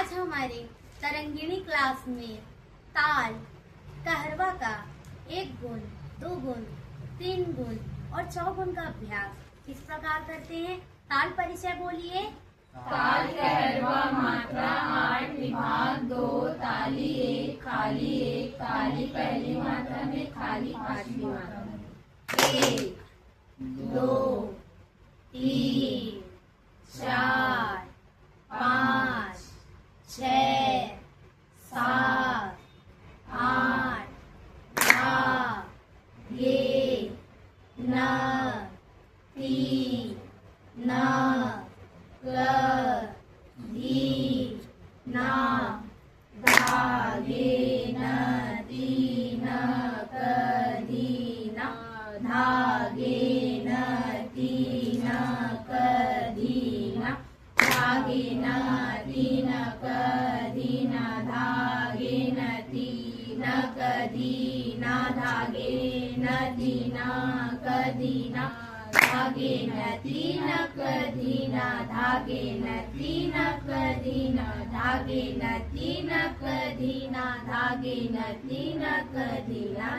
आज हमारे तरंगिणी क्लास में ताल कहरवा का 1 गुण, 2 गुण, 3 गुण और 4 गुण का अभ्यास किस प्रकार करते हैं। ताल परिचय बोलिए। ताल कहरवा मात्रा 8 विभाग 2 ताली 1 खाली 1 ताली पहली मात्रा में खाली पांचवी मात्रा में 1 2 3 4 5 6 7 8 9 3 9 धी ना धागे नदी न कधी ना धागे नदी न कधी ना धागे नदी न कधी ना धागे नदी न कधी ना धागे नदी न कधी ना धागे नदी न कधी ना धागे नदी न कधी ना धागे नदी न कधी ना धागे नदी न कधी ना